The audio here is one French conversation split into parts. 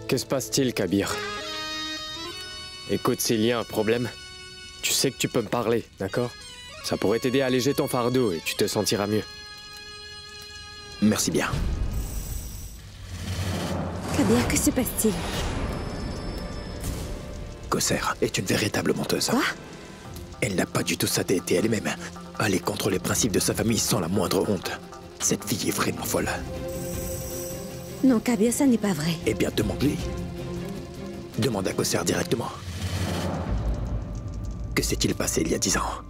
Que se passe-t-il, Kabir? Écoute, s'il y a un problème, tu sais que tu peux me parler, d'accord? Ça pourrait t'aider à alléger ton fardeau et tu te sentiras mieux. Merci bien. Kabir, que se passe-t-il? Kosser est une véritable menteuse. Quoi? Elle n'a pas du tout sa tête et elle-même aller contre les principes de sa famille sans la moindre honte. Cette fille est vraiment folle. Non, Kabir, ça n'est pas vrai. Eh bien, demande-lui. Demande à Kosser directement. Que s'est-il passé il y a 10 ans?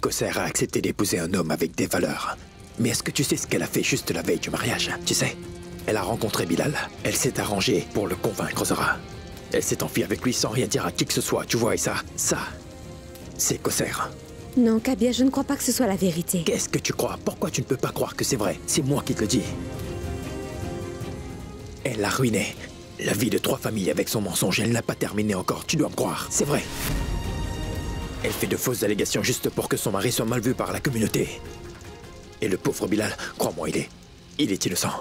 Kosser a accepté d'épouser un homme avec des valeurs. Mais est-ce que tu sais ce qu'elle a fait juste la veille du mariage? Tu sais, elle a rencontré Bilal. Elle s'est arrangée pour le convaincre, Zara. Elle s'est enfuie avec lui sans rien dire à qui que ce soit, tu vois, et ça, c'est Kosser. Non, Kabir, je ne crois pas que ce soit la vérité. Qu'est-ce que tu crois? Pourquoi tu ne peux pas croire que c'est vrai? C'est moi qui te le dis. Elle a ruiné la vie de 3 familles avec son mensonge. Elle n'a pas terminé encore, tu dois me croire, c'est vrai. Elle fait de fausses allégations juste pour que son mari soit mal vu par la communauté. Et le pauvre Bilal, crois-moi, il est innocent.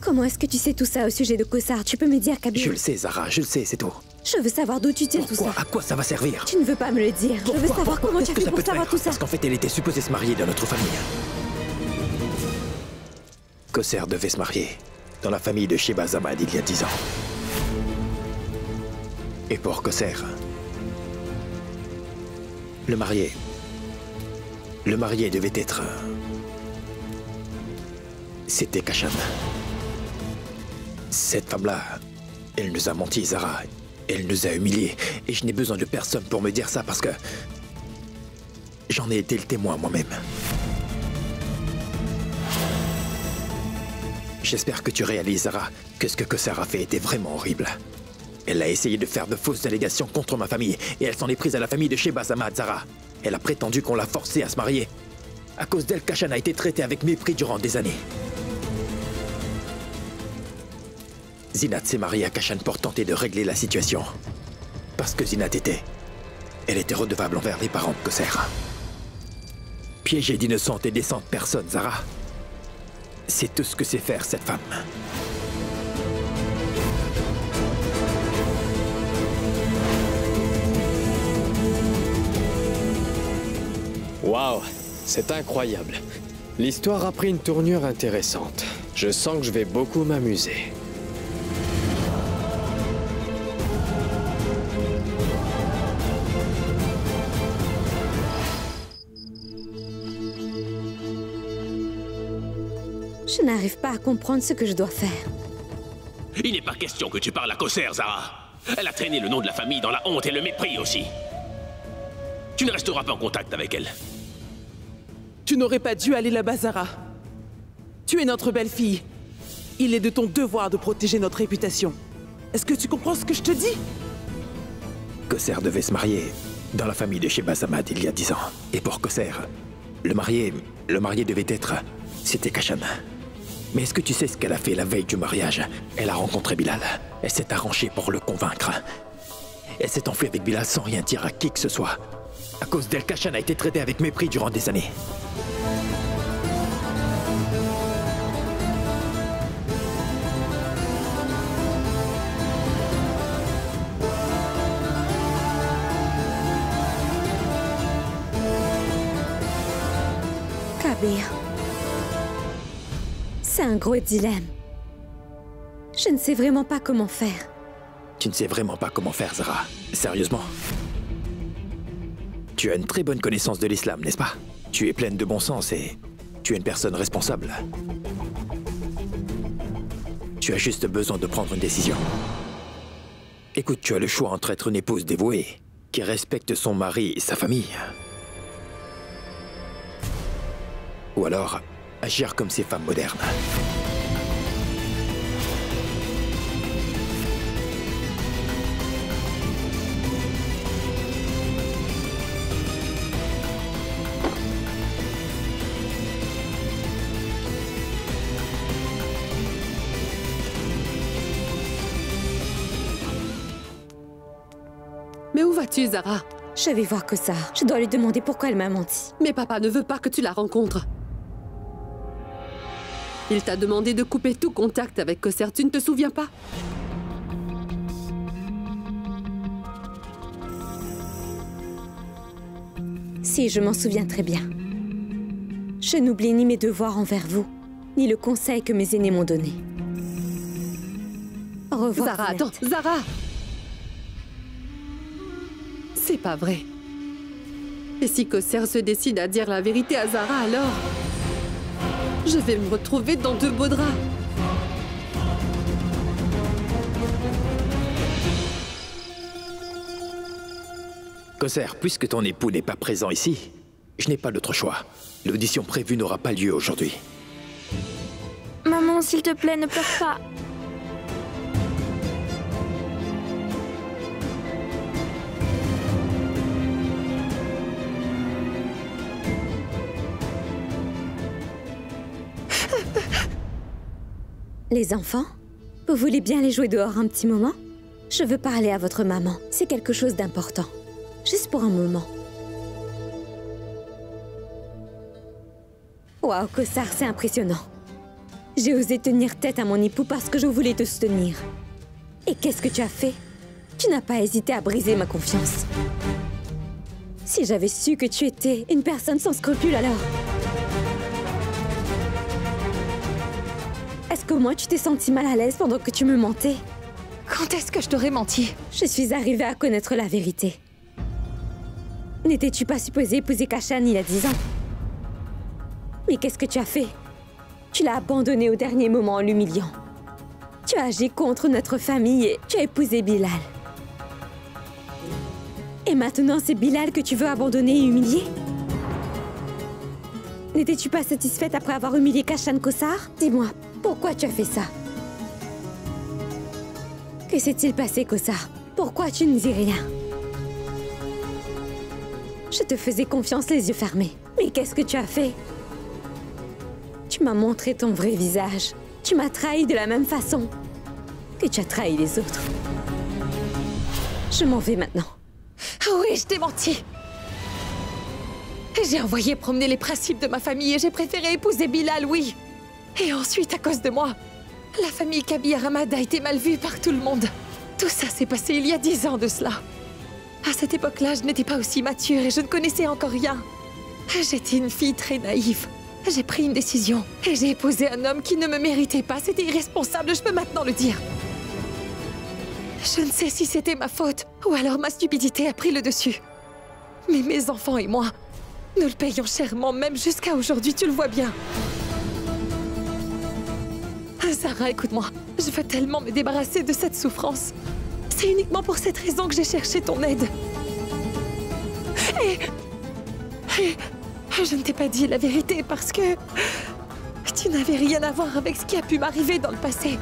Comment est-ce que tu sais tout ça au sujet de Kossar? Tu peux me dire, Kabir? Je le sais, Zara, je le sais, c'est tout. Je veux savoir d'où tu tiens tout ça. À quoi ça va servir? Tu ne veux pas me le dire. Je veux savoir comment tu as fait pour savoir tout ça. Parce qu'en fait, elle était supposée se marier dans notre famille. Kosser devait se marier dans la famille de Shebaz Ahmad il y a 10 ans. Et pour Kosser, le marié devait être... C'était Kashan. Cette femme-là, elle nous a menti, Zara. Elle nous a humiliés. Et je n'ai besoin de personne pour me dire ça parce que... j'en ai été le témoin moi-même. J'espère que tu réalises, Zara, que ce que Kosser a fait était vraiment horrible. Elle a essayé de faire de fausses allégations contre ma famille et elle s'en est prise à la famille de Shebaz Ahmad, Zara. Elle a prétendu qu'on l'a forcée à se marier. À cause d'elle, Kashan a été traité avec mépris durant des années. Zinat s'est mariée à Kashan pour tenter de régler la situation. Parce que Zinat elle était redevable envers les parents de Kosser. Piéger d'innocentes et décentes personnes, Zara. C'est tout ce que sait faire cette femme. Waouh, c'est incroyable. L'histoire a pris une tournure intéressante. Je sens que je vais beaucoup m'amuser. Je n'arrive pas à comprendre ce que je dois faire. Il n'est pas question que tu parles à Kosser, Zara. Elle a traîné le nom de la famille dans la honte et le mépris aussi. Tu ne resteras pas en contact avec elle. Tu n'aurais pas dû aller là-bas, Zara. Tu es notre belle-fille. Il est de ton devoir de protéger notre réputation. Est-ce que tu comprends ce que je te dis? Kosser devait se marier dans la famille de Shebaz Ahmad il y a 10 ans. Et pour Kosser, le marié devait être... C'était Kashan. Mais est-ce que tu sais ce qu'elle a fait la veille du mariage? Elle a rencontré Bilal. Elle s'est arrangée pour le convaincre. Elle s'est enfuie avec Bilal sans rien dire à qui que ce soit. À cause d'elle, Kashan a été traité avec mépris durant des années. Kabir. C'est un gros dilemme. Je ne sais vraiment pas comment faire. Tu ne sais vraiment pas comment faire, Zara. Sérieusement. Tu as une très bonne connaissance de l'islam, n'est-ce pas? Tu es pleine de bon sens et tu es une personne responsable. Tu as juste besoin de prendre une décision. Écoute, tu as le choix entre être une épouse dévouée, qui respecte son mari et sa famille, ou alors agir comme ces femmes modernes. Mais où vas-tu, Zara? Je vais voir Kossar. Je dois lui demander pourquoi elle m'a menti. Mais papa ne veut pas que tu la rencontres. Il t'a demandé de couper tout contact avec Kosser, tu ne te souviens pas? Si, je m'en souviens très bien. Je n'oublie ni mes devoirs envers vous, ni le conseil que mes aînés m'ont donné. Au revoir. Zara, attends, Zara! C'est pas vrai. Et si Kosser se décide à dire la vérité à Zara, alors... je vais me retrouver dans de beaux draps. Kosser, puisque ton époux n'est pas présent ici, je n'ai pas d'autre choix. L'audition prévue n'aura pas lieu aujourd'hui. Maman, s'il te plaît, ne pleure pas. Les enfants, vous voulez bien les jouer dehors un petit moment? Je veux parler à votre maman. C'est quelque chose d'important. Juste pour un moment. Waouh, Kossar, c'est impressionnant. J'ai osé tenir tête à mon époux parce que je voulais te soutenir. Et qu'est-ce que tu as fait? Tu n'as pas hésité à briser ma confiance. Si j'avais su que tu étais une personne sans scrupules, alors... Est-ce qu'au moins tu t'es senti mal à l'aise pendant que tu me mentais? Quand est-ce que je t'aurais menti? Je suis arrivée à connaître la vérité. N'étais-tu pas supposée épouser Kashan il y a 10 ans? Mais qu'est-ce que tu as fait? Tu l'as abandonné au dernier moment en l'humiliant. Tu as agi contre notre famille et tu as épousé Bilal. Et maintenant, c'est Bilal que tu veux abandonner et humilier? N'étais-tu pas satisfaite après avoir humilié Kashan Kossar? Dis-moi, pourquoi tu as fait ça? Que s'est-il passé, Kossar? Pourquoi tu ne dis rien? Je te faisais confiance les yeux fermés. Mais qu'est-ce que tu as fait? Tu m'as montré ton vrai visage. Tu m'as trahi de la même façon que tu as trahi les autres. Je m'en vais maintenant. Oui, je t'ai menti. J'ai envoyé promener les principes de ma famille et j'ai préféré épouser Bilal, oui. Et ensuite, à cause de moi, la famille Kabir Ahmad a été mal vue par tout le monde. Tout ça s'est passé il y a 10 ans de cela. À cette époque-là, je n'étais pas aussi mature et je ne connaissais encore rien. J'étais une fille très naïve. J'ai pris une décision et j'ai épousé un homme qui ne me méritait pas. C'était irresponsable, je peux maintenant le dire. Je ne sais si c'était ma faute ou alors ma stupidité a pris le dessus. Mais mes enfants et moi, nous le payons chèrement, même jusqu'à aujourd'hui, tu le vois bien. Zara, écoute-moi, je veux tellement me débarrasser de cette souffrance. C'est uniquement pour cette raison que j'ai cherché ton aide. Et je ne t'ai pas dit la vérité parce que tu n'avais rien à voir avec ce qui a pu m'arriver dans le passé.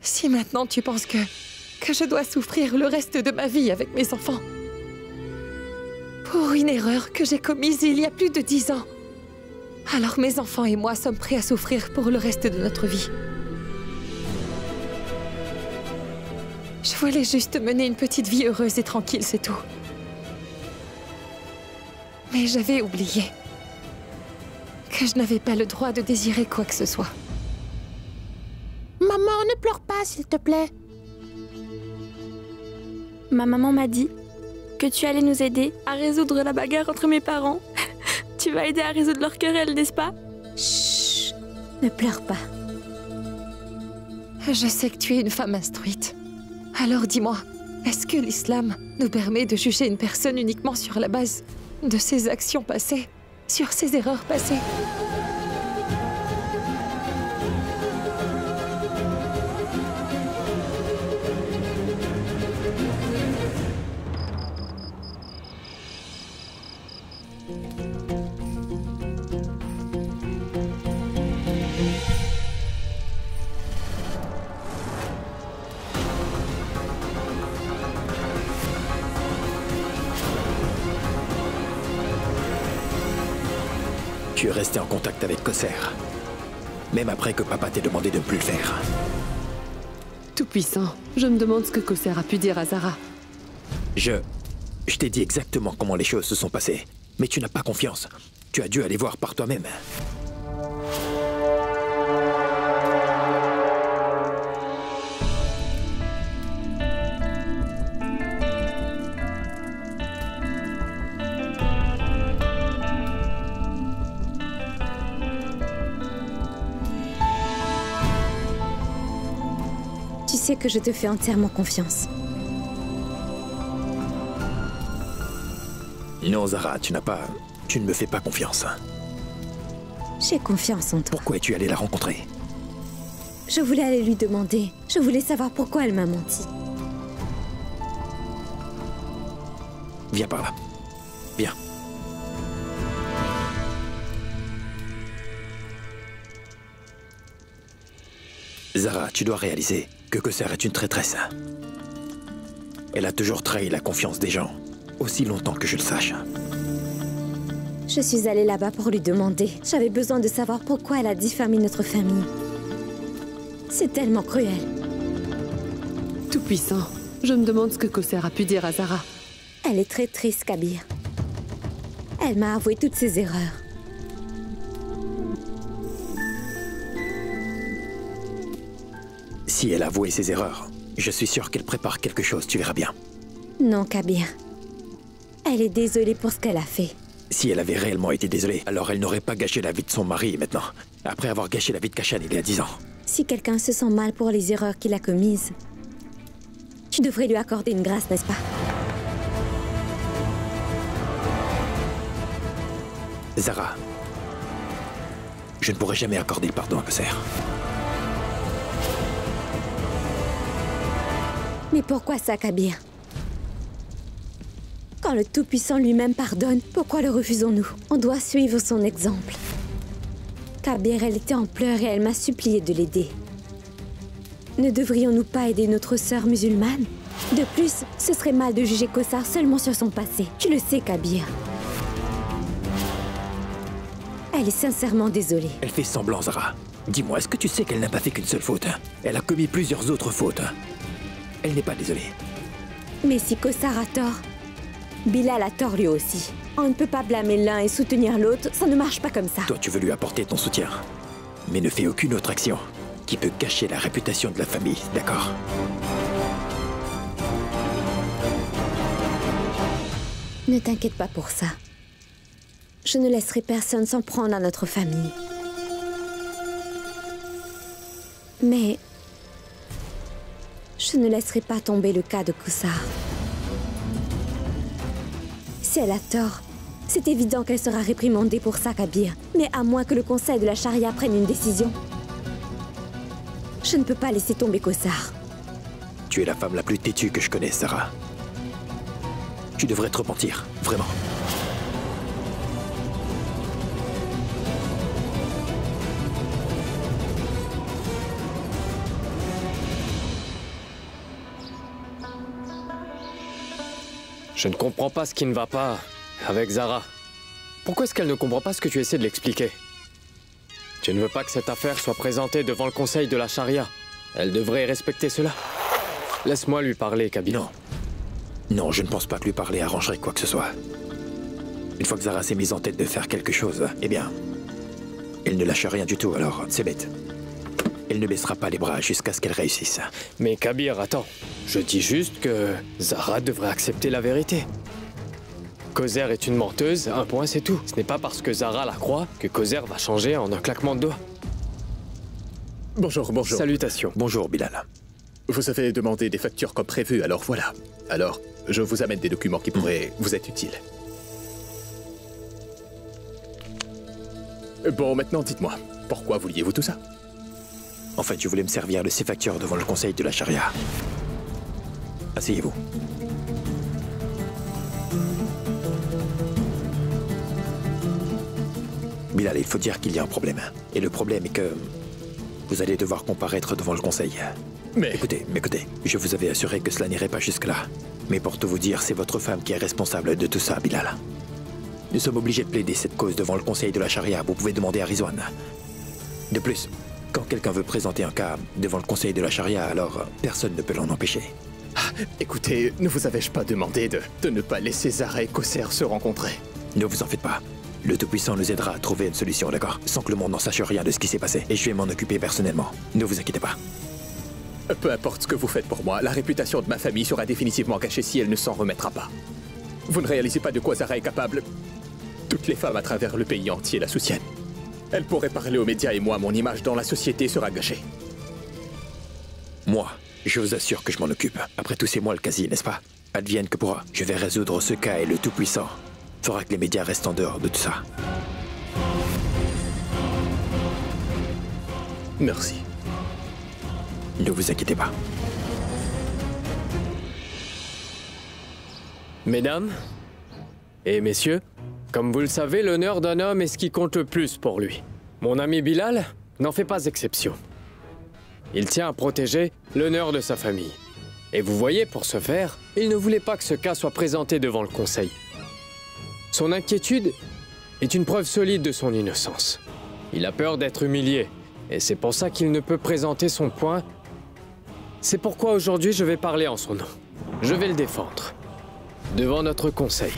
Si maintenant tu penses que je dois souffrir le reste de ma vie avec mes enfants, pour une erreur que j'ai commise il y a plus de 10 ans, alors mes enfants et moi sommes prêts à souffrir pour le reste de notre vie. Je voulais juste mener une petite vie heureuse et tranquille, c'est tout. Mais j'avais oublié que je n'avais pas le droit de désirer quoi que ce soit. Maman, ne pleure pas, s'il te plaît. Ma maman m'a dit que tu allais nous aider à résoudre la bagarre entre mes parents. Tu vas aider à résoudre leur querelle, n'est-ce pas? Chut, ne pleure pas. Je sais que tu es une femme instruite. Alors dis-moi, est-ce que l'islam nous permet de juger une personne uniquement sur la base de ses actions passées, sur ses erreurs passées? Tu es resté en contact avec Kosser, même après que papa t'ait demandé de ne plus le faire. Tout-puissant, je me demande ce que Kosser a pu dire à Zara. Je t'ai dit exactement comment les choses se sont passées, mais tu n'as pas confiance. Tu as dû aller voir par toi-même. Tu sais que je te fais entièrement confiance. Non, Zara, tu ne me fais pas confiance. J'ai confiance en toi. Pourquoi es-tu allé la rencontrer? Je voulais aller lui demander. Je voulais savoir pourquoi elle m'a menti. Viens par là. Viens. Zara, tu dois réaliser que Kosser est une traîtresse. Elle a toujours trahi la confiance des gens, aussi longtemps que je le sache. Je suis allée là-bas pour lui demander. J'avais besoin de savoir pourquoi elle a diffamé notre famille. C'est tellement cruel. Tout-puissant, je me demande ce que Kosser a pu dire à Zara. Elle est très triste, Kabir. Elle m'a avoué toutes ses erreurs. Si elle a avoué ses erreurs, je suis sûr qu'elle prépare quelque chose, tu verras bien. Non, Kabir. Elle est désolée pour ce qu'elle a fait. Si elle avait réellement été désolée, alors elle n'aurait pas gâché la vie de son mari maintenant, après avoir gâché la vie de Kashan il y a 10 ans. Si quelqu'un se sent mal pour les erreurs qu'il a commises, tu devrais lui accorder une grâce, n'est-ce pas? Zara, je ne pourrai jamais accorder le pardon à Kosser. Mais pourquoi ça, Kabir? Quand le Tout-Puissant lui-même pardonne, pourquoi le refusons-nous? On doit suivre son exemple. Kabir, elle était en pleurs et elle m'a supplié de l'aider. Ne devrions-nous pas aider notre sœur musulmane? De plus, ce serait mal de juger Kosser seulement sur son passé. Tu le sais, Kabir. Elle est sincèrement désolée. Elle fait semblant, Zara. Dis-moi, est-ce que tu sais qu'elle n'a pas fait qu'une seule faute? Elle a commis plusieurs autres fautes. Elle n'est pas désolée. Mais si Kosser a tort, Bilal a tort lui aussi. On ne peut pas blâmer l'un et soutenir l'autre, ça ne marche pas comme ça. Toi, tu veux lui apporter ton soutien. Mais ne fais aucune autre action qui peut gâcher la réputation de la famille, d'accord? Ne t'inquiète pas pour ça. Je ne laisserai personne s'en prendre à notre famille. Mais je ne laisserai pas tomber le cas de Kosser. Si elle a tort, c'est évident qu'elle sera réprimandée pour ça, Kabir. Mais à moins que le conseil de la charia prenne une décision, je ne peux pas laisser tomber Kosser. Tu es la femme la plus têtue que je connaisse, Zara. Tu devrais te repentir, vraiment. Je ne comprends pas ce qui ne va pas avec Zara. Pourquoi est-ce qu'elle ne comprend pas ce que tu essaies de l'expliquer? Tu ne veux pas que cette affaire soit présentée devant le conseil de la charia. Elle devrait respecter cela. Laisse-moi lui parler, Kabir. Non. Non, je ne pense pas que lui parler arrangerait quoi que ce soit. Une fois que Zara s'est mise en tête de faire quelque chose, eh bien, elle ne lâche rien du tout, alors c'est bête. Elle ne baissera pas les bras jusqu'à ce qu'elle réussisse. Mais Kabir, attends. Je dis juste que Zara devrait accepter la vérité. Kosser est une menteuse, un point c'est tout. Ce n'est pas parce que Zara la croit que Kosser va changer en un claquement de doigts. Bonjour, bonjour. Salutations. Bonjour, Bilal. Vous avez demandé des factures comme prévu, alors voilà. Alors, je vous amène des documents qui pourraient vous être utiles. Bon, maintenant dites-moi, pourquoi vouliez-vous tout ça? En fait, je voulais me servir de ces factures devant le conseil de la charia. Asseyez-vous. Bilal, il faut dire qu'il y a un problème. Et le problème est que vous allez devoir comparaître devant le conseil. Mais... Écoutez, je vous avais assuré que cela n'irait pas jusque-là. Mais pour tout vous dire, c'est votre femme qui est responsable de tout ça, Bilal. Nous sommes obligés de plaider cette cause devant le conseil de la charia. Vous pouvez demander à Rizwan. De plus, quand quelqu'un veut présenter un cas devant le conseil de la charia, alors personne ne peut l'en empêcher. Écoutez, ne vous avais-je pas demandé de ne pas laisser Zara et Kosser se rencontrer? Ne vous en faites pas. Le Tout-Puissant nous aidera à trouver une solution, d'accord? Sans que le monde n'en sache rien de ce qui s'est passé. Et je vais m'en occuper personnellement. Ne vous inquiétez pas. Peu importe ce que vous faites pour moi, la réputation de ma famille sera définitivement gâchée si elle ne s'en remettra pas. Vous ne réalisez pas de quoi Zara est capable. Toutes les femmes à travers le pays entier la soutiennent. Elle pourrait parler aux médias et moi, mon image dans la société sera gâchée. Moi, Je vous assure que je m'en occupe. Après tout, c'est moi le quasi, n'est-ce pas? Advienne que pourra. Je vais résoudre ce cas et le Tout-Puissant fera que les médias restent en dehors de tout ça. Merci. Ne vous inquiétez pas. Mesdames et messieurs, comme vous le savez, l'honneur d'un homme est ce qui compte le plus pour lui. Mon ami Bilal n'en fait pas exception. Il tient à protéger l'honneur de sa famille. Et vous voyez, pour ce faire, il ne voulait pas que ce cas soit présenté devant le Conseil. Son inquiétude est une preuve solide de son innocence. Il a peur d'être humilié, et c'est pour ça qu'il ne peut présenter son point. C'est pourquoi aujourd'hui je vais parler en son nom. Je vais le défendre, devant notre Conseil.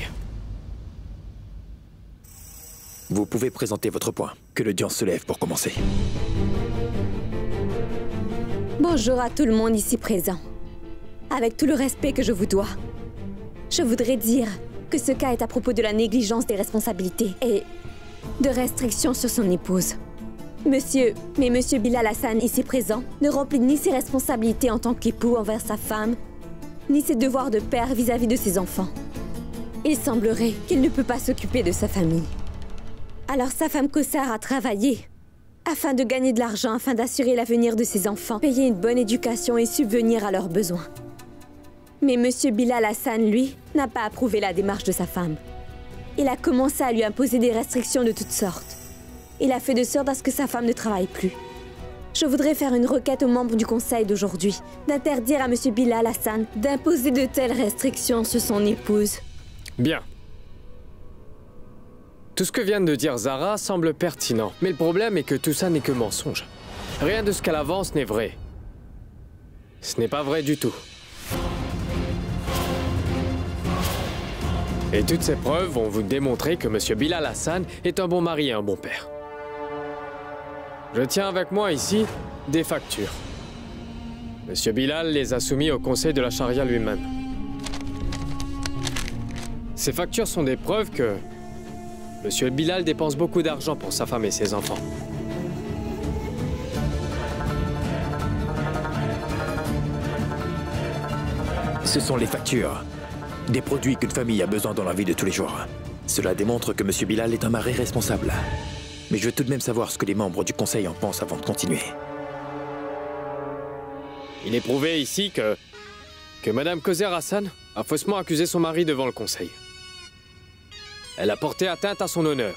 Vous pouvez présenter votre point. Que l'audience se lève pour commencer. Bonjour à tout le monde ici présent. Avec tout le respect que je vous dois, je voudrais dire que ce cas est à propos de la négligence des responsabilités et de restrictions sur son épouse. Monsieur Bilal Hassan, ici présent, ne remplit ni ses responsabilités en tant qu'époux envers sa femme, ni ses devoirs de père vis-à-vis de ses enfants. Il semblerait qu'il ne peut pas s'occuper de sa famille. Alors sa femme Kaussar a travaillé afin de gagner de l'argent, afin d'assurer l'avenir de ses enfants, payer une bonne éducation et subvenir à leurs besoins. Mais Monsieur Bilal Hassan, lui, n'a pas approuvé la démarche de sa femme. Il a commencé à lui imposer des restrictions de toutes sortes. Il a fait de sorte à ce que sa femme ne travaille plus. Je voudrais faire une requête aux membres du Conseil d'aujourd'hui, d'interdire à Monsieur Bilal Hassan d'imposer de telles restrictions sur son épouse. Bien. Tout ce que vient de dire Zara semble pertinent, mais le problème est que tout ça n'est que mensonge. Rien de ce qu'elle avance n'est vrai. Ce n'est pas vrai du tout. Et toutes ces preuves vont vous démontrer que M. Bilal Hassan est un bon mari et un bon père. Je tiens avec moi ici des factures. M. Bilal les a soumis au conseil de la charia lui-même. Ces factures sont des preuves que M. Bilal dépense beaucoup d'argent pour sa femme et ses enfants. Ce sont les factures. Des produits qu'une famille a besoin dans la vie de tous les jours. Cela démontre que M. Bilal est un mari responsable. Mais je veux tout de même savoir ce que les membres du Conseil en pensent avant de continuer. Il est prouvé ici que Mme Kaussar Hassan a faussement accusé son mari devant le Conseil. Elle a porté atteinte à son honneur.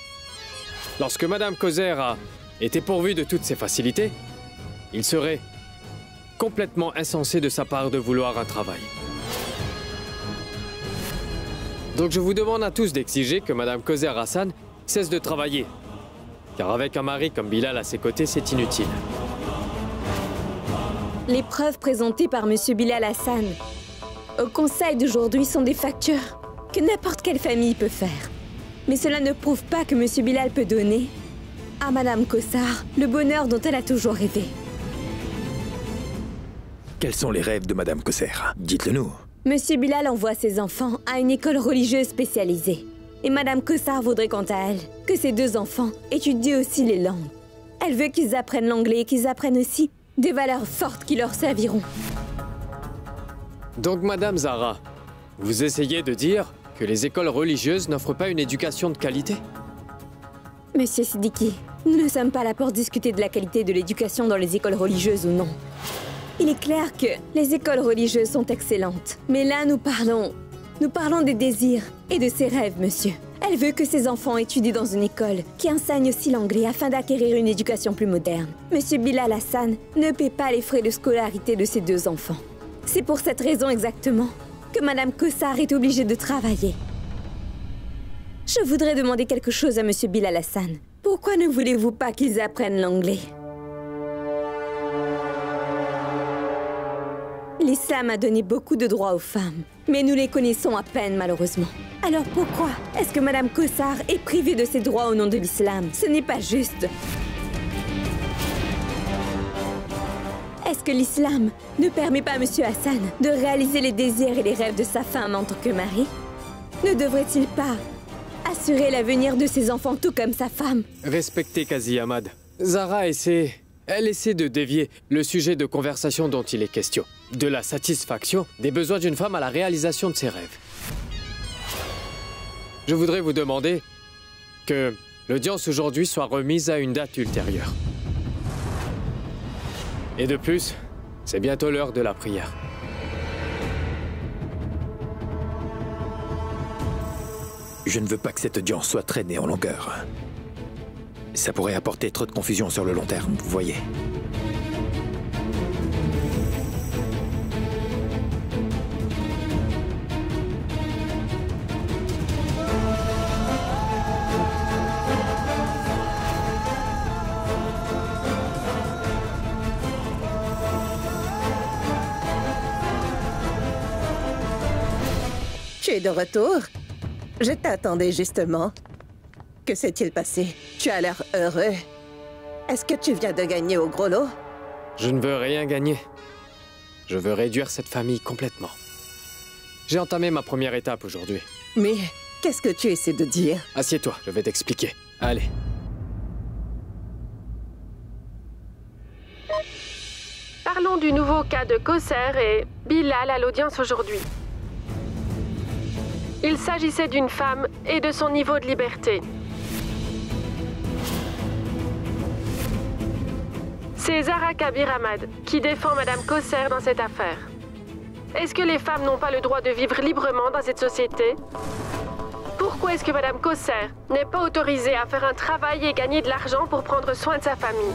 Lorsque Mme Kaussar a été pourvue de toutes ces facilités, il serait complètement insensé de sa part de vouloir un travail. Donc je vous demande à tous d'exiger que Mme Kaussar Hassan cesse de travailler. Car avec un mari comme Bilal à ses côtés, c'est inutile. Les preuves présentées par M. Bilal Hassan au Conseil d'aujourd'hui sont des factures que n'importe quelle famille peut faire. Mais cela ne prouve pas que M. Bilal peut donner à Mme Kaussar le bonheur dont elle a toujours rêvé. Quels sont les rêves de Mme Kaussar? Dites-le nous. M. Bilal envoie ses enfants à une école religieuse spécialisée. Et Mme Kaussar voudrait quant à elle que ses deux enfants étudient aussi les langues. Elle veut qu'ils apprennent l'anglais et qu'ils apprennent aussi des valeurs fortes qui leur serviront. Donc, Madame Zara, vous essayez de dire que les écoles religieuses n'offrent pas une éducation de qualité? Monsieur Siddiqui, nous ne sommes pas là pour discuter de la qualité de l'éducation dans les écoles religieuses ou non. Il est clair que les écoles religieuses sont excellentes. Mais là, nous parlons des désirs et de ses rêves, monsieur. Elle veut que ses enfants étudient dans une école qui enseigne aussi l'anglais afin d'acquérir une éducation plus moderne. Monsieur Bilal Hassan ne paie pas les frais de scolarité de ses deux enfants. C'est pour cette raison exactement que Madame Kaussar est obligée de travailler. Je voudrais demander quelque chose à Monsieur Bilal Hassan. Pourquoi ne voulez-vous pas qu'ils apprennent l'anglais? L'islam a donné beaucoup de droits aux femmes, mais nous les connaissons à peine malheureusement. Alors pourquoi est-ce que Madame Kaussar est privée de ses droits au nom de l'islam? Ce n'est pas juste. Est-ce que l'islam ne permet pas à Monsieur Hassan de réaliser les désirs et les rêves de sa femme en tant que mari? Ne devrait-il pas assurer l'avenir de ses enfants tout comme sa femme? Respectez Qazi Ahmad. Zara elle essaie de dévier le sujet de conversation dont il est question. de la satisfaction des besoins d'une femme à la réalisation de ses rêves. Je voudrais vous demander que l'audience aujourd'hui soit remise à une date ultérieure. Et de plus, c'est bientôt l'heure de la prière. Je ne veux pas que cette audience soit traînée en longueur. Ça pourrait apporter trop de confusion sur le long terme, vous voyez. Tu es de retour? Je t'attendais justement. Que s'est-il passé? Tu as l'air heureux. Est-ce que tu viens de gagner au gros lot? Je ne veux rien gagner. Je veux réduire cette famille complètement. J'ai entamé ma première étape aujourd'hui. Mais qu'est-ce que tu essaies de dire? Assieds-toi, je vais t'expliquer. Allez. Parlons du nouveau cas de Kawser et Bilal à l'audience aujourd'hui. Il s'agissait d'une femme et de son niveau de liberté. C'est Zara Kabir Ahmad qui défend Madame Kawser dans cette affaire. Est-ce que les femmes n'ont pas le droit de vivre librement dans cette société? Pourquoi est-ce que Madame Kawser n'est pas autorisée à faire un travail et gagner de l'argent pour prendre soin de sa famille?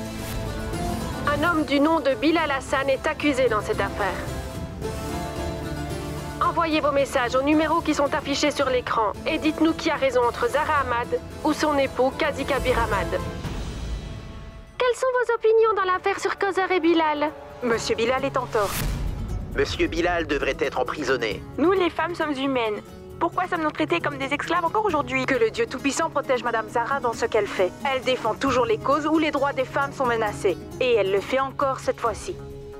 Un homme du nom de Bilal Hassan est accusé dans cette affaire. Envoyez vos messages aux numéros qui sont affichés sur l'écran et dites-nous qui a raison entre Zara Ahmad ou son époux Qazi Kabir Ahmad. Quelles sont vos opinions dans l'affaire sur Kawser et Bilal? Monsieur Bilal est en tort. Monsieur Bilal devrait être emprisonné. Nous, les femmes, sommes humaines. Pourquoi sommes-nous traités comme des esclaves encore aujourd'hui? Que le Dieu Tout-Puissant protège Madame Zara dans ce qu'elle fait. Elle défend toujours les causes où les droits des femmes sont menacés. Et elle le fait encore cette fois-ci.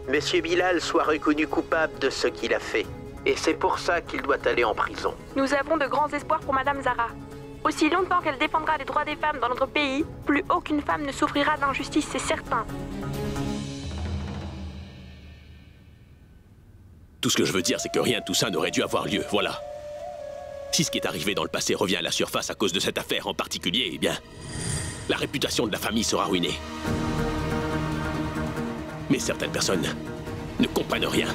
Monsieur Bilal soit reconnu coupable de ce qu'il a fait. Et c'est pour ça qu'il doit aller en prison. Nous avons de grands espoirs pour Madame Zara. Aussi longtemps qu'elle défendra les droits des femmes dans notre pays, plus aucune femme ne souffrira d'injustice, c'est certain. Tout ce que je veux dire, c'est que rien de tout ça n'aurait dû avoir lieu, voilà. Si ce qui est arrivé dans le passé revient à la surface à cause de cette affaire en particulier, eh bien, la réputation de la famille sera ruinée. Mais certaines personnes ne comprennent rien.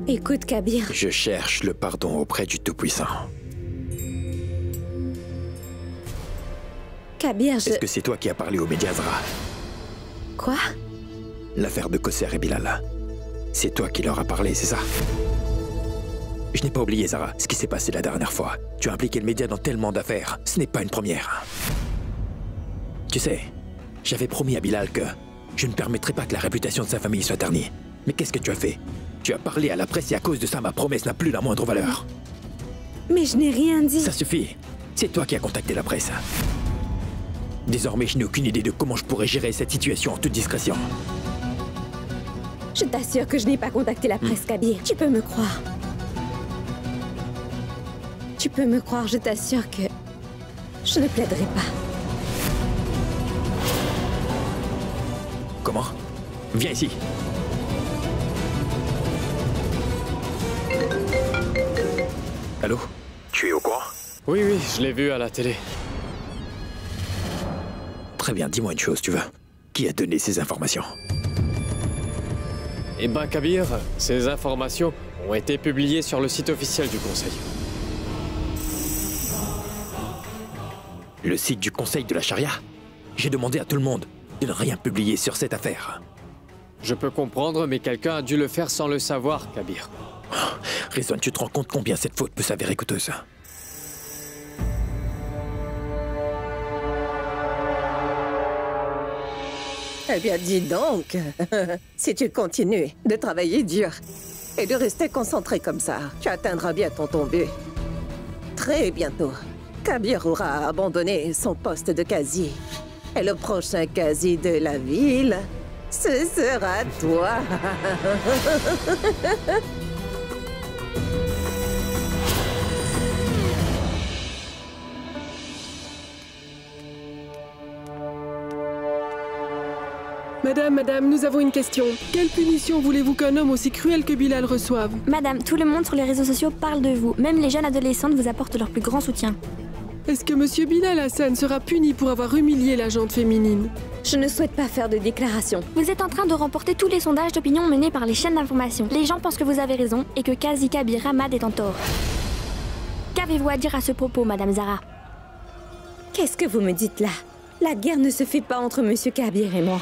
Écoute, Kabir. Je cherche le pardon auprès du Tout-Puissant. Kabir, Est-ce que c'est toi qui as parlé aux médias, Zara? Quoi? L'affaire de Kawser et Bilal. C'est toi qui leur as parlé, c'est ça? Je n'ai pas oublié, Zara, ce qui s'est passé la dernière fois. Tu as impliqué le média dans tellement d'affaires. Ce n'est pas une première. Tu sais, j'avais promis à Bilal que je ne permettrais pas que la réputation de sa famille soit ternie. Mais qu'est-ce que tu as fait? Tu as parlé à la presse et à cause de ça, ma promesse n'a plus la moindre valeur. Mais je n'ai rien dit. Ça suffit. C'est toi qui as contacté la presse. Désormais, je n'ai aucune idée de comment je pourrais gérer cette situation en toute discrétion. Je t'assure que je n'ai pas contacté la presse, Kabir. Tu peux me croire. Tu peux me croire, je t'assure que je ne plaiderai pas. Comment? Viens ici. Allô? Tu es au courant? Oui, je l'ai vu à la télé. Très bien, dis-moi une chose, tu veux. Qui a donné ces informations? Eh ben, Kabir, ces informations ont été publiées sur le site officiel du Conseil. Le site du Conseil de la Charia? J'ai demandé à tout le monde de ne rien publier sur cette affaire. Je peux comprendre, mais quelqu'un a dû le faire sans le savoir, Kabir. Rizwan, tu te rends compte combien cette faute peut s'avérer coûteuse? Eh bien, dis donc, si tu continues de travailler dur et de rester concentré comme ça, tu atteindras bientôt ton but. Très bientôt. Kabir aura abandonné son poste de quasi. Et le prochain quasi de la ville, ce sera toi. Madame, nous avons une question. Quelle punition voulez-vous qu'un homme aussi cruel que Bilal reçoive? Madame, tout le monde sur les réseaux sociaux parle de vous. Même les jeunes adolescentes vous apportent leur plus grand soutien. Est-ce que Monsieur Bilal Hassan sera puni pour avoir humilié la gente féminine? Je ne souhaite pas faire de déclaration. Vous êtes en train de remporter tous les sondages d'opinion menés par les chaînes d'information. Les gens pensent que vous avez raison et que Qazi Kabir Ahmad est en tort. Qu'avez-vous à dire à ce propos, Madame Zara? Qu'est-ce que vous me dites là? La guerre ne se fait pas entre Monsieur Kabir et moi.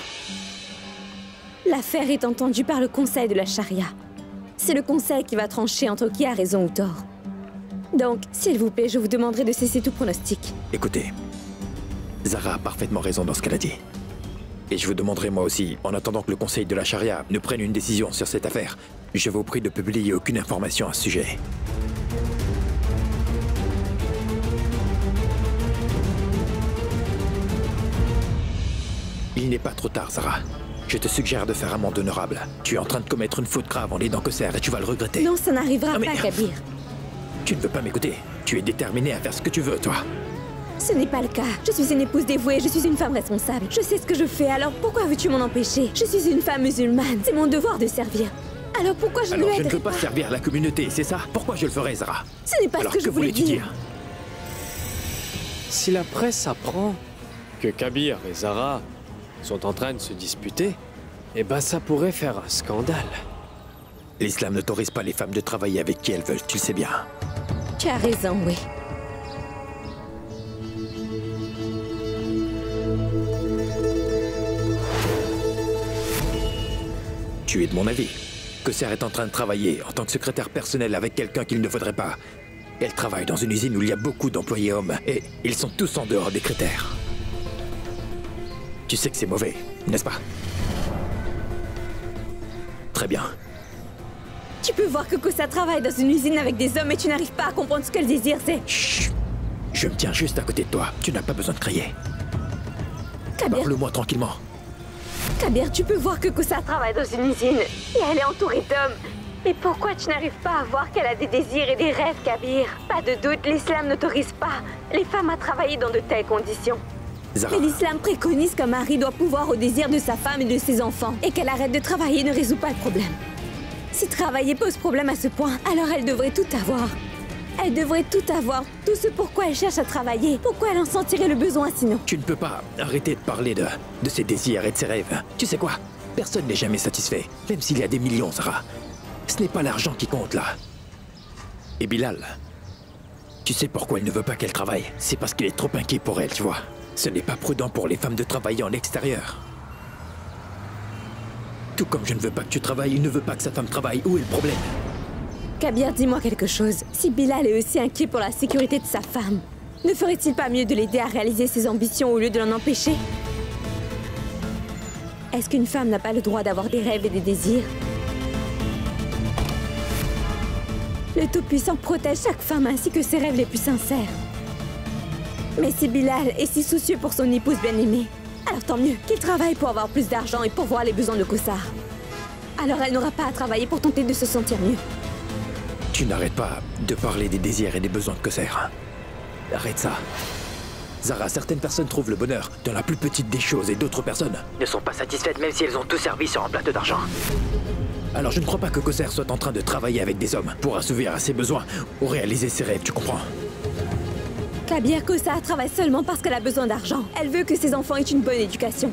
L'affaire est entendue par le conseil de la charia. C'est le conseil qui va trancher entre qui a raison ou tort. Donc, s'il vous plaît, je vous demanderai de cesser tout pronostic. Écoutez, Zara a parfaitement raison dans ce qu'elle a dit. Et je vous demanderai moi aussi, en attendant que le conseil de la charia ne prenne une décision sur cette affaire, je vous prie de publier aucune information à ce sujet. Il n'est pas trop tard, Zara. Je te suggère de faire amende honorable. Tu es en train de commettre une faute grave en aidant Kosser et tu vas le regretter. Non, ça n'arrivera pas, Kabir. Tu ne veux pas m'écouter. Tu es déterminée à faire ce que tu veux, toi. Ce n'est pas le cas. Je suis une épouse dévouée, je suis une femme responsable. Je sais ce que je fais, alors pourquoi veux-tu m'en empêcher? Je suis une femme musulmane, c'est mon devoir de servir. Alors pourquoi je ne l'aiderais pas? Alors je ne veux pas servir la communauté, c'est ça? Pourquoi je le ferais, Zara? Ce n'est pas ce que je voulais dire. Si la presse apprend que Kabir et Zara sont en train de se disputer, eh ben ça pourrait faire un scandale. L'islam n'autorise pas les femmes de travailler avec qui elles veulent, tu le sais bien. Tu as raison, oui. Tu es de mon avis. Kosser est en train de travailler en tant que secrétaire personnel avec quelqu'un qu'il ne faudrait pas. Elle travaille dans une usine où il y a beaucoup d'employés hommes et ils sont tous en dehors des critères. Tu sais que c'est mauvais, n'est-ce pas? Très bien. Tu peux voir que Kosa travaille dans une usine avec des hommes et tu n'arrives pas à comprendre ce qu'elle désire, c'est... Chut! Je me tiens juste à côté de toi. Tu n'as pas besoin de crier. Kabir... Parle-moi tranquillement. Kabir, tu peux voir que Kosa travaille dans une usine et elle est entourée d'hommes. Mais pourquoi tu n'arrives pas à voir qu'elle a des désirs et des rêves, Kabir? Pas de doute, l'islam n'autorise pas les femmes à travailler dans de telles conditions. Zara. Mais l'islam préconise qu'un mari doit pouvoir au désir de sa femme et de ses enfants. Et qu'elle arrête de travailler ne résout pas le problème. Si travailler pose problème à ce point, alors elle devrait tout avoir. Elle devrait tout avoir, tout ce pourquoi elle cherche à travailler. Pourquoi elle en sentirait le besoin sinon? Tu ne peux pas arrêter de parler de ses désirs et de ses rêves. Tu sais quoi? Personne n'est jamais satisfait, même s'il y a des millions, Zara. Ce n'est pas l'argent qui compte, là. Et Bilal, tu sais pourquoi il ne veut pas qu'elle travaille? C'est parce qu'il est trop inquiet pour elle, tu vois. Ce n'est pas prudent pour les femmes de travailler en extérieur. Tout comme je ne veux pas que tu travailles, il ne veut pas que sa femme travaille. Où est le problème? Kabir, dis-moi quelque chose. Si Bilal est aussi inquiet pour la sécurité de sa femme, ne ferait-il pas mieux de l'aider à réaliser ses ambitions au lieu de l'en empêcher? Est-ce qu'une femme n'a pas le droit d'avoir des rêves et des désirs? Le Tout-Puissant protège chaque femme ainsi que ses rêves les plus sincères. Mais si Bilal est si soucieux pour son épouse bien-aimée, alors tant mieux qu'il travaille pour avoir plus d'argent et pour voir les besoins de Kossar. Alors elle n'aura pas à travailler pour tenter de se sentir mieux. Tu n'arrêtes pas de parler des désirs et des besoins de Kosser. Arrête ça. Zara, certaines personnes trouvent le bonheur dans la plus petite des choses et d'autres personnes ne sont pas satisfaites même si elles ont tout servi sur un plateau d'argent. Alors je ne crois pas que Kosser soit en train de travailler avec des hommes pour assouvir à ses besoins ou réaliser ses rêves, tu comprends? Kabir, Kossar travaille seulement parce qu'elle a besoin d'argent. Elle veut que ses enfants aient une bonne éducation.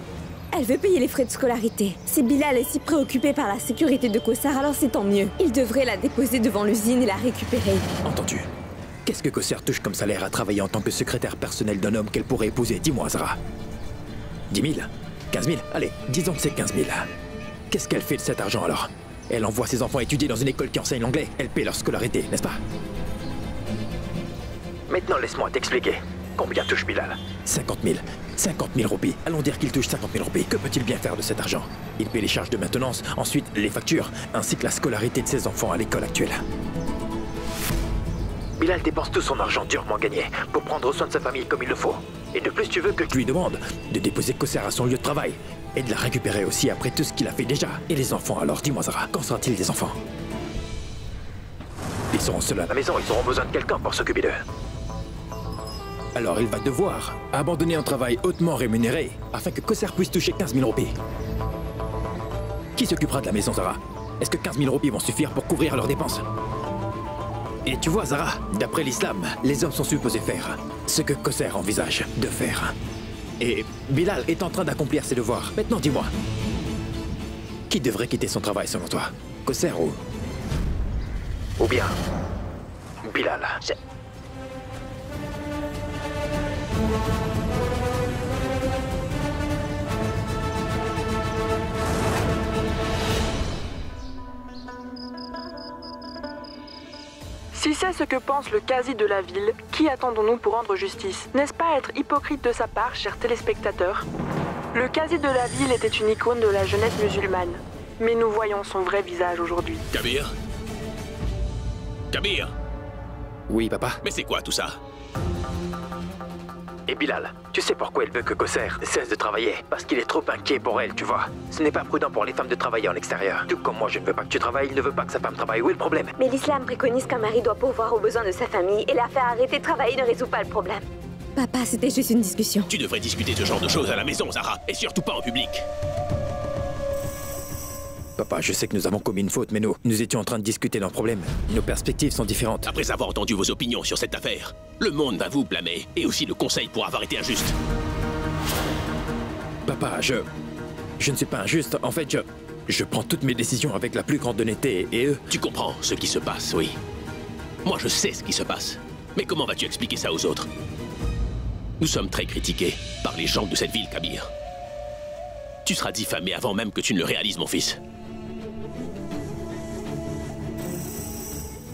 Elle veut payer les frais de scolarité. Si Bilal est si préoccupé par la sécurité de Kossar, alors c'est tant mieux. Il devrait la déposer devant l'usine et la récupérer. Entendu. Qu'est-ce que Kosser touche comme salaire à travailler en tant que secrétaire personnel d'un homme qu'elle pourrait épouser? Dis-moi, Zara. 10 000? 15 000? Allez, disons que c'est 15 000. Qu'est-ce qu'elle fait de cet argent alors? Elle envoie ses enfants étudier dans une école qui enseigne l'anglais. Elle paie leur scolarité, n'est-ce pas? Maintenant, laisse-moi t'expliquer. Combien touche Bilal? 50 000. 50 000 roupies. Allons dire qu'il touche 50 000 roupies. Que peut-il bien faire de cet argent? Il paie les charges de maintenance, ensuite les factures, ainsi que la scolarité de ses enfants à l'école actuelle. Bilal dépense tout son argent durement gagné pour prendre soin de sa famille comme il le faut. Et de plus, tu veux que je lui demande de déposer Kosser à son lieu de travail et de la récupérer aussi après tout ce qu'il a fait déjà. Et les enfants, alors dis-moi Zara, qu'en sera-t-il des enfants? Ils seront seuls à la maison, ils auront besoin de quelqu'un pour s'occuper d'eux. Alors il va devoir abandonner un travail hautement rémunéré afin que Kosser puisse toucher 15 000 roupies. Qui s'occupera de la maison, Zara? Est-ce que 15 000 roupies vont suffire pour couvrir leurs dépenses? Et tu vois, Zara, d'après l'islam, les hommes sont supposés faire ce que Kosser envisage de faire. Et Bilal est en train d'accomplir ses devoirs. Maintenant, dis-moi, qui devrait quitter son travail selon toi? Kosser ou bien Bilal? Si c'est ce que pense le quasi de la ville, qui attendons-nous pour rendre justice? N'est-ce pas être hypocrite de sa part, chers téléspectateurs? Le quasi de la ville était une icône de la jeunesse musulmane. Mais nous voyons son vrai visage aujourd'hui. Kabir? Kabir? Oui, papa? Mais c'est quoi tout ça? Et Bilal, tu sais pourquoi elle veut que Kosser cesse de travailler? Parce qu'il est trop inquiet pour elle, tu vois. Ce n'est pas prudent pour les femmes de travailler en extérieur. Tout comme moi, je ne veux pas que tu travailles, il ne veut pas que sa femme travaille. Où est le problème? Mais l'islam préconise qu'un mari doit pourvoir aux besoins de sa famille et la faire arrêter de travailler ne résout pas le problème. Papa, c'était juste une discussion. Tu devrais discuter ce genre de choses à la maison, Zara, et surtout pas en public. Papa, je sais que nous avons commis une faute, mais nous étions en train de discuter d'un problème. Nos perspectives sont différentes. Après avoir entendu vos opinions sur cette affaire, le monde va vous blâmer, et aussi le conseil pour avoir été injuste. Papa, je ne suis pas injuste. En fait, je prends toutes mes décisions avec la plus grande honnêteté, et eux... Tu comprends ce qui se passe, oui. Moi, je sais ce qui se passe. Mais comment vas-tu expliquer ça aux autres? Nous sommes très critiqués par les gens de cette ville, Kabir. Tu seras diffamé avant même que tu ne le réalises, mon fils.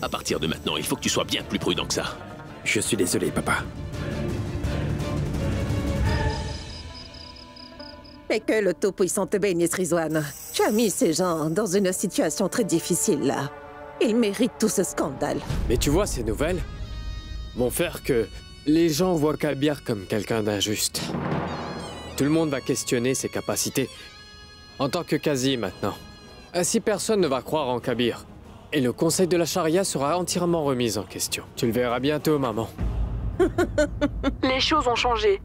À partir de maintenant, il faut que tu sois bien plus prudent que ça. Je suis désolé, papa. Mais que le Tout-Puissant te bénisse, Rizwan. Tu as mis ces gens dans une situation très difficile, là. Ils méritent tout ce scandale. Mais tu vois, ces nouvelles vont faire que les gens voient Kabir comme quelqu'un d'injuste. Tout le monde va questionner ses capacités en tant que Qazi maintenant. Ainsi, personne ne va croire en Kabir. Et le conseil de la charia sera entièrement remis en question. Tu le verras bientôt, maman. Les choses ont changé.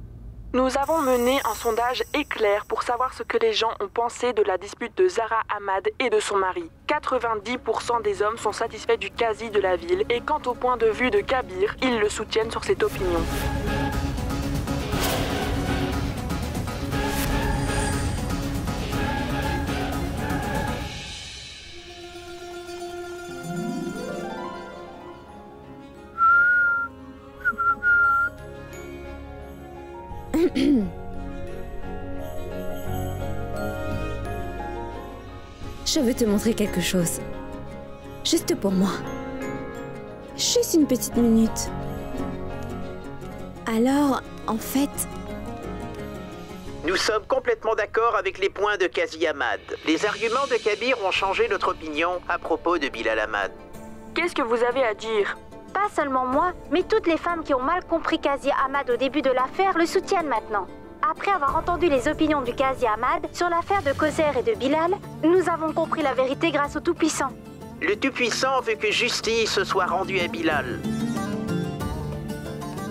Nous avons mené un sondage éclair pour savoir ce que les gens ont pensé de la dispute de Zara Ahmad et de son mari. 90% des hommes sont satisfaits du quasi de la ville et quant au point de vue de Kabir, ils le soutiennent sur cette opinion. Je veux te montrer quelque chose. Juste pour moi. Juste une petite minute. Alors, en fait... Nous sommes complètement d'accord avec les points de Qazi Ahmad. Les arguments de Kabir ont changé notre opinion à propos de Bilal Ahmad. Qu'est-ce que vous avez à dire? Pas seulement moi, mais toutes les femmes qui ont mal compris Qazi Ahmad au début de l'affaire le soutiennent maintenant. Après avoir entendu les opinions du Qazi Ahmad sur l'affaire de Kosser et de Bilal, nous avons compris la vérité grâce au Tout-Puissant. Le Tout-Puissant veut que justice soit rendue à Bilal.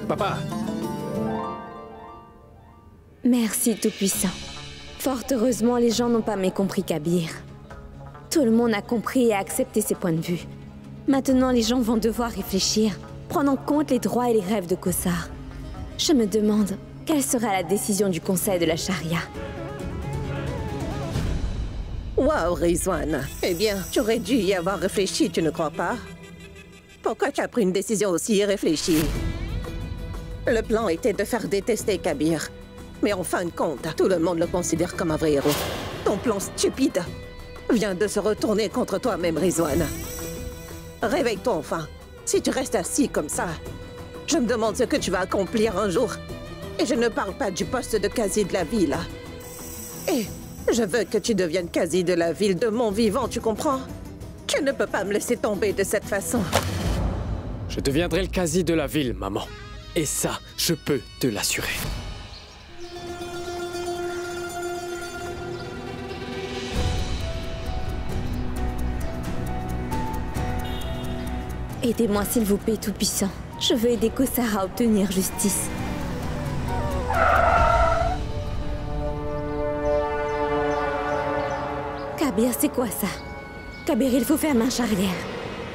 Papa! Merci, Tout-Puissant. Fort heureusement, les gens n'ont pas mécompris Kabir. Tout le monde a compris et a accepté ses points de vue. Maintenant, les gens vont devoir réfléchir, prendre en compte les droits et les rêves de Kossar. Je me demande, quelle sera la décision du conseil de la charia? Waouh, Rizwan. Eh bien, tu aurais dû y avoir réfléchi, tu ne crois pas? Pourquoi tu as pris une décision aussi irréfléchie? Le plan était de faire détester Kabir. Mais en fin de compte, tout le monde le considère comme un vrai héros. Ton plan stupide vient de se retourner contre toi-même, Rizwan. Réveille-toi enfin. Si tu restes assis comme ça, je me demande ce que tu vas accomplir un jour. Et je ne parle pas du poste de Qazi de la ville. Et je veux que tu deviennes Qazi de la ville de mon vivant, tu comprends? Tu ne peux pas me laisser tomber de cette façon. Je deviendrai le quasi de la ville, maman. Et ça, je peux te l'assurer. Aidez-moi s'il vous plaît, Tout-Puissant. Je veux aider Kossar à obtenir justice. Kabir, c'est quoi ça? Kabir, il faut faire marche arrière.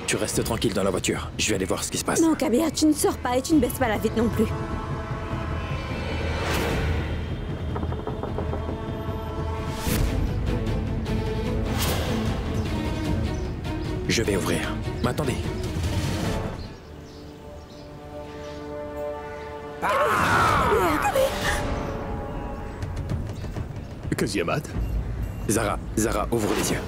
Tu restes tranquille dans la voiture. Je vais aller voir ce qui se passe. Non, Kabir, tu ne sors pas et tu ne baisses pas la vitre non plus. Je vais ouvrir. M'attendez. Qazi Ahmad? Zara, ouvre les yeux.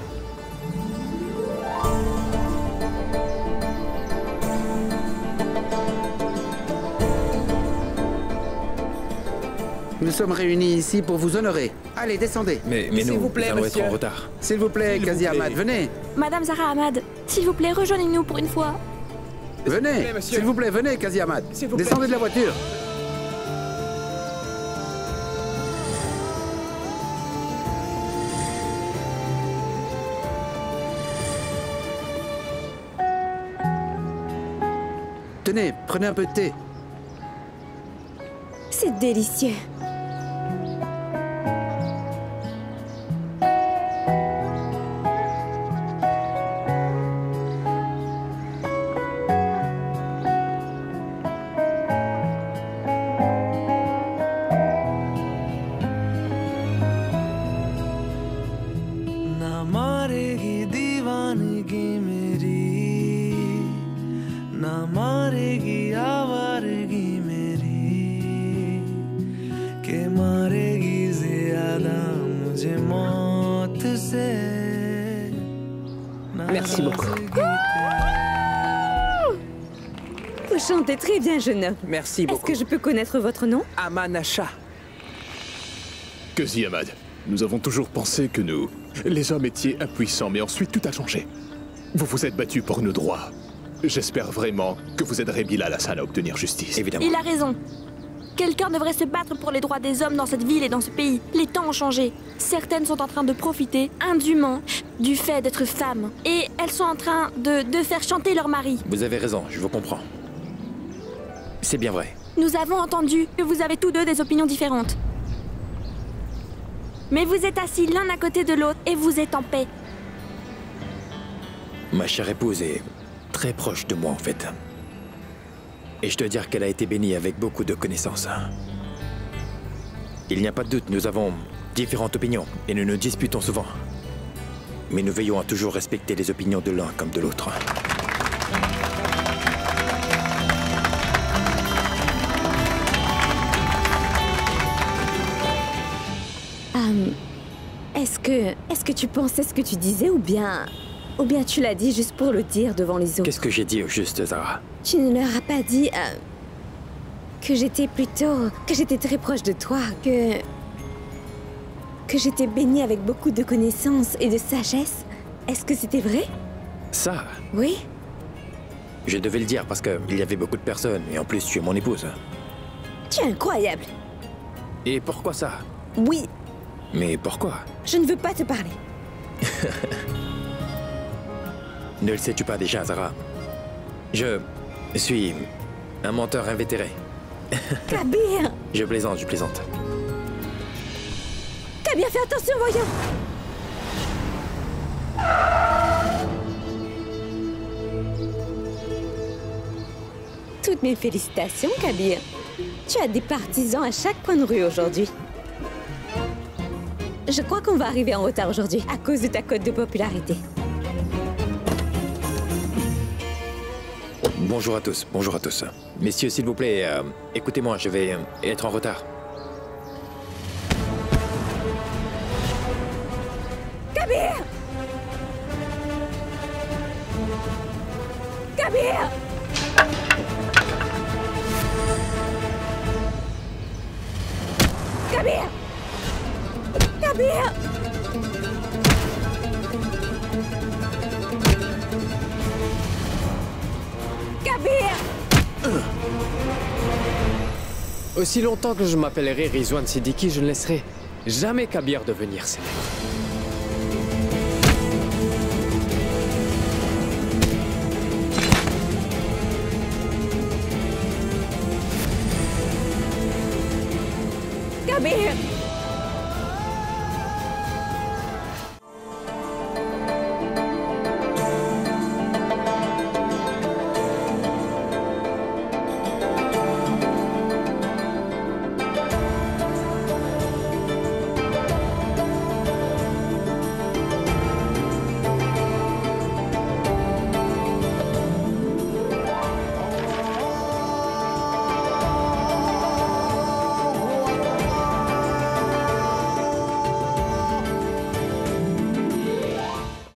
Nous sommes réunis ici pour vous honorer. Allez, descendez. Mais nous, vous allons être en retard. S'il vous plaît, Qazi Ahmad, venez. Madame Zara Ahmad, s'il vous plaît, rejoignez-nous pour une fois. Venez, s'il vous plaît, venez, Qazi Ahmad. Descendez de la voiture. Tenez, prenez un peu de thé. C'est délicieux. Merci beaucoup. Vous chantez très bien, jeune homme. Merci beaucoup. Est-ce que je peux connaître votre nom? Aman-Asha. Qazi Ahmad, nous avons toujours pensé que nous, les hommes, étions impuissants, mais ensuite tout a changé. Vous vous êtes battus pour nos droits. J'espère vraiment que vous aiderez Bilal Hassan à obtenir justice. Évidemment. Il a raison. Quelqu'un devrait se battre pour les droits des hommes dans cette ville et dans ce pays. Les temps ont changé. Certaines sont en train de profiter indûment du fait d'être femmes. Et elles sont en train de faire chanter leur mari. Vous avez raison, je vous comprends. C'est bien vrai. Nous avons entendu que vous avez tous deux des opinions différentes. Mais vous êtes assis l'un à côté de l'autre et vous êtes en paix. Ma chère épouse est très proche de moi, en fait. Et je dois dire qu'elle a été bénie avec beaucoup de connaissances. Il n'y a pas de doute, nous avons différentes opinions et nous nous disputons souvent. Mais nous veillons à toujours respecter les opinions de l'un comme de l'autre. Est-ce que tu pensais ce que tu disais ou bien tu l'as dit juste pour le dire devant les autres? Qu'est-ce que j'ai dit au juste, Zara? Tu ne leur as pas dit que j'étais très proche de toi, que j'étais bénie avec beaucoup de connaissances et de sagesse. Est-ce que c'était vrai? Ça? Oui. Je devais le dire parce qu'il y avait beaucoup de personnes et en plus tu es mon épouse. Tu es incroyable. Et pourquoi ça? Oui. Mais pourquoi? Je ne veux pas te parler. Ne le sais-tu pas déjà, Zara? Je suis un menteur invétéré. Kabir! Je plaisante, je plaisante. Kabir, fais attention, voyons! Toutes mes félicitations, Kabir. Tu as des partisans à chaque coin de rue aujourd'hui. Je crois qu'on va arriver en retard aujourd'hui à cause de ta cote de popularité. Bonjour à tous, bonjour à tous. Messieurs, s'il vous plaît, écoutez-moi, je vais être en retard. Kabir! Kabir! Kabir! Kabir! Kabir! Aussi longtemps que je m'appellerai Rizwan Siddiqui, je ne laisserai jamais Kabir devenir célèbre. Kabir!